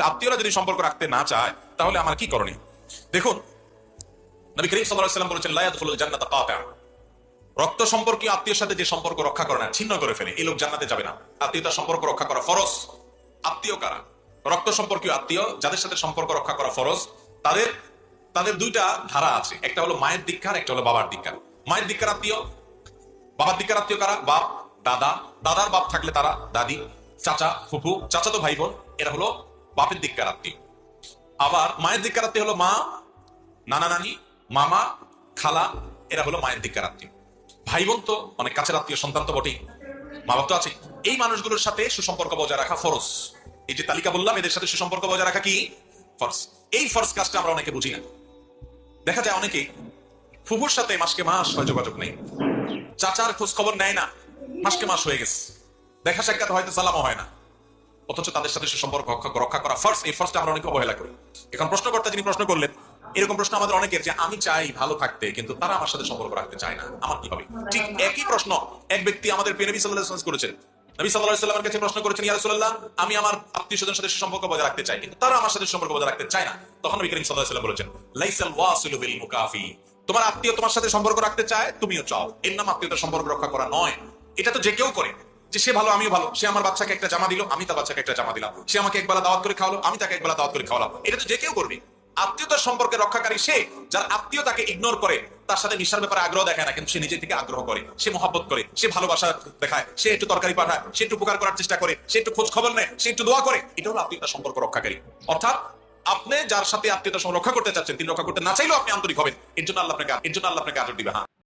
কিন্তু আত্মীয়রা যদি সম্পর্ক রাখতে না চায় তাহলে আমার কি করণীয়? দেখুন, নবী করিম সাল্লাল্লাহু আলাইহি ওয়াসাল্লাম বলেছেন, লা ইয়াদখুলুল জান্নাতা কাতিআ। রক্ত সম্পর্কীয় আত্মীয়ের সাথে যে সম্পর্ক রক্ষা করে না, ছিন্ন করে ফেলে, এই লোক জান্নাতে যাবে না। আত্মীয়তার সম্পর্ক রক্ষা করা ফরজ। আত্মীয় কারা? রক্ত সম্পর্কীয় আত্মীয়, যাদের সাথে সম্পর্ক রক্ষা করা ফরজ। তাদের তাদের দুইটা ধারা আছে, একটা হলো মায়ের দিককার, একটা হলো বাবার দিককার। মায়ের দিককার আত্মীয়, বাবার দিককার আত্মীয় কারা? বাপ, দাদা, দাদার বাপ থাকলে তারা দাদি, চাচা, ফুফু, চাচাতো ভাই বোন, এরা হলো বাপের দিককার আত্মীয়। আবার মায়ের দিককার আত্মীয় হলো মা, নানা নানি, মামা, খালা, এরা হলো মায়ের দিককার আত্মীয়। ভাই বোন তো অনেক কাছের আত্মীয়, সন্তান তো বটেই, মা বাবা তো আছে। এই মানুষগুলোর সাথে সুসম্পর্ক বজায় রাখা ফরজ। এই যে তালিকা বললাম, এদের সাথে সুসম্পর্ক বজায় রাখা কি ফরজ। এই ফরজ কাজটা আমরা অনেকে বুঝি না। দেখা যায় অনেকে ফুফুর সাথে মাসকে মাস হয় যোগাযোগ নেই, চাচার খোঁজ খবর নেয় না, মাসকে মাস হয়ে গেছে, দেখা সাক্ষাৎ হয়তো সালামও হয় না, অথচ তাদের সাথে সুসম্পর্ক রক্ষা করা ফরজ। এই ফরজটা আমরা অনেকে অবহেলা করি। এখন প্রশ্নকর্তা যিনি প্রশ্ন করলেন, এরকম প্রশ্ন আমাদের অনেকের, যে আমি চাই ভালো থাকতে কিন্তু তারা আমার সাথে সম্পর্ক রাখতে চায় না, আমার কি হবে? ঠিক একই প্রশ্ন এক ব্যক্তি আমাদের প্রিয় নবী সাল্লাল্লাহু আলাইহি ওয়াসাল্লাম করেছেন। নবী সাল্লাল্লাহু আলাইহি ওয়াসাল্লামের কাছে প্রশ্ন করেছেন, ইয়া রাসূলুল্লাহ, আমি আমার আত্মীয়স্বজনের সাথে সম্পর্ক বজায় রাখতে চাই কিন্তু তারা আমার সাথে সম্পর্ক বজায় রাখতে চায় না। তখন নবী করিম সাল্লাল্লাহু আলাইহি ওয়াসাল্লাম বলেছেন, লাইসাল ওয়াসিলু বিল মুকাফি। তোমার আত্মীয় তোমার সাথে সম্পর্ক রাখতে চায়, তুমিও চাও, এর নাম আত্মীয়তার সম্পর্ক রক্ষা করা নয়। এটা তো যে কেউ করে, যে সে ভালো আমিও ভালো, সে আমার বাচ্চাকে একটা জামা দিল, আমি তার বাচ্চাকে একটা জামা দিলাম, সে আমাকে একবেলা দাওয়াত করে খাওয়ালো, আমি তাকে একবেলা দাওয়াত করে খাওয়ালাম, এটা তো যে কেউ করবে। আত্মীয়তার সম্পর্কে রক্ষাকারী সে, যার আত্মীয় তাকে ইগনোর করে, তার সাথে মিশার ব্যাপারে আগ্রহ দেখায় না, কিন্তু সে নিজে থেকে আগ্রহ করে, সে মহব্বত করে, সে ভালোবাসা দেখায়, সে একটু তরকারি পাঠায়, সে একটু উপকার করার চেষ্টা করে, সে একটু খোঁজ খবর নেয়, সে একটু দোয়া করে। এটা হলো আত্মীয়তার সম্পর্ক রক্ষাকারী। অর্থাৎ আপনি যার সাথে আত্মীয়তার সম্পর্ক রক্ষা করতে চাচ্ছেন, তিনি রক্ষা করতে না চাইলেও আপনি আন্তরিক হবেন, এর জন্য আল্লাহ আপনাকে আদর দিবে। হ্যাঁ।